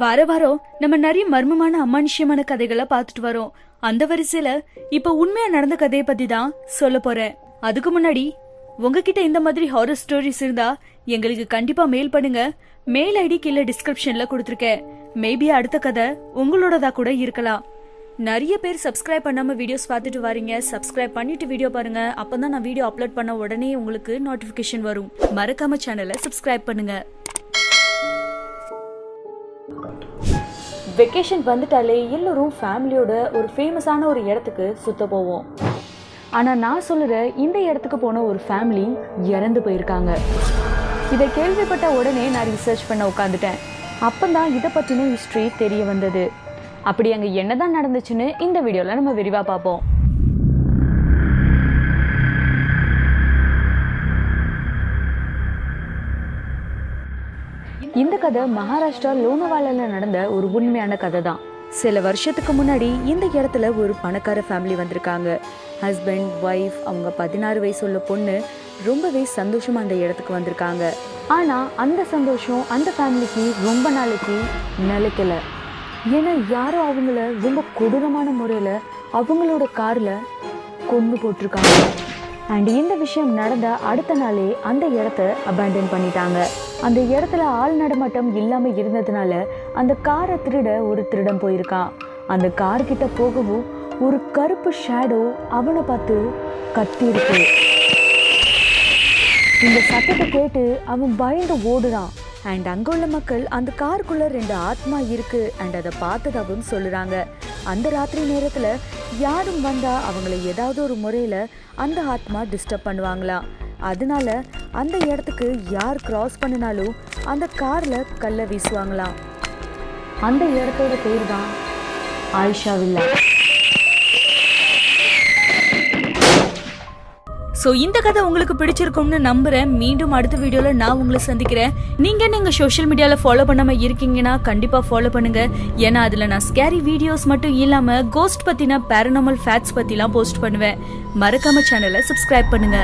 வார வாரம் நம்ம நிறைய மர்மமான அமானுஷ்யமான கதைகளை பார்த்துட்டு வரோம். அந்த வரிசையில இப்ப உண்மையா நடந்த கதையை பத்தி தான் சொல்ல போறேன். அதுக்கு முன்னாடி உங்ககிட்ட இந்த மாதிரி ஹாரர் ஸ்டோரிஸ் இருந்தா எங்களுக்கு கண்டிப்பா மெயில் பண்ணுங்க. மெயில் ஐடி கீழே டிஸ்கிரிப்ஷன்ல கொடுத்துருக்கேன். மேபி அடுத்த கதை உங்களோடதா கூட இருக்கலாம். நிறைய பேர் சப்ஸ்கிரைப் பண்ணாம வீடியோஸ் பார்த்துட்டு வரீங்க. சப்ஸ்கிரைப் பண்ணிட்டு வீடியோ பாருங்க. அப்பதான் நான் வீடியோ அப்லோட் பண்ண உடனே உங்களுக்கு நோட்டிபிகேஷன் வரும். மறக்காம சேனலை சப்ஸ்கிரைப் பண்ணுங்க. வெக்கேஷன் வந்துட்டாலே எல்லோரும் ஃபேமிலியோட ஒரு ஃபேமஸான ஒரு இடத்துக்கு சுத்த போவோம். ஆனால் நான் சொல்லுற இந்த இடத்துக்கு போன ஒரு ஃபேமிலி இறந்து போயிருக்காங்க. இதை கேள்விப்பட்ட உடனே நான் ரிசர்ச் பண்ண உட்காந்துட்டேன். அப்போதான் இதை பற்றின ஹிஸ்ட்ரி தெரிய வந்தது. அப்படி அங்கே என்னதான் நடந்துச்சுன்னு இந்த வீடியோவில் நம்ம விரிவாக பார்ப்போம். இந்த கதை மகாராஷ்டிரா லோனாவாலால நடந்த ஒரு உண்மையான கதை தான். சில வருஷத்துக்கு முன்னாடி இந்த இடத்துல ஒரு பணக்கார ஃபேமிலி வந்திருக்காங்க. ஹஸ்பண்ட், ஒய்ஃப், அவங்க 16 வயசு உள்ள பொண்ணு ரொம்பவே சந்தோஷமா அந்த இடத்துக்கு வந்திருக்காங்க. ஆனா அந்த சந்தோஷம் அந்த ஃபேமிலிக்கு ரொம்ப நாளைக்கு நிலைக்கல. ஏன்னா யாரோ அவங்கள ரொம்ப கொடூரமான முறையில அவங்களோட கார்ல கொண்டு போட்டிருக்காங்க. அண்ட் இந்த விஷயம் நடந்த அடுத்த நாளே அந்த இடத்த அபேண்டன் பண்ணிட்டாங்க. அந்த இடத்துல ஆள் நடமாட்டம் இல்லாமல் இருந்ததுனால அந்த காரை திருட ஒரு திருடன் போயிருக்கான். அந்த கார் கிட்ட போகவும் ஒரு கருப்பு ஷேடோ அவனை பார்த்து கத்தி இருக்கு. இந்த சத்தத்தை கேட்டு அவன் பயந்து ஓடுறான். அண்ட் அங்கே உள்ள மக்கள் அந்த காருக்குள்ள 2 ஆத்மா இருக்கு அண்ட் அதை பார்த்ததாகவும் சொல்லுறாங்க. அந்த ராத்திரி நேரத்தில் யாரும் வந்தா அவங்கள ஏதாவது ஒரு முறையில் அந்த ஆத்மா டிஸ்டர்ப் பண்ணுவாங்களாம். அதனால அந்த இடத்துக்கு யார் கிராஸ் பண்ணினாலும் அந்த கார்ல கல்லை வீசுவாங்களாம். அந்த இடத்தோட பேர் தான் ஆயிஷா வில்லா. ஸோ இந்த கதை உங்களுக்கு பிடிச்சிருக்கும்னு நம்புறேன். மீண்டும் அடுத்த வீடியோல நான் உங்களை சந்திக்கிறேன். நீங்க சோஷியல் மீடியால ஃபாலோ பண்ணாம இருக்கீங்கன்னா கண்டிப்பா ஃபாலோ பண்ணுங்க. ஏன்னா அதுல நான் ஸ்கேரி வீடியோஸ் மட்டும் இல்லாம கோஸ்ட் பத்தின பேரனாமல் ஃபேக்ட்ஸ் பத்திலாம் போஸ்ட் பண்ணுவேன். மறக்காம சேனலை சப்ஸ்கிரைப் பண்ணுங்க.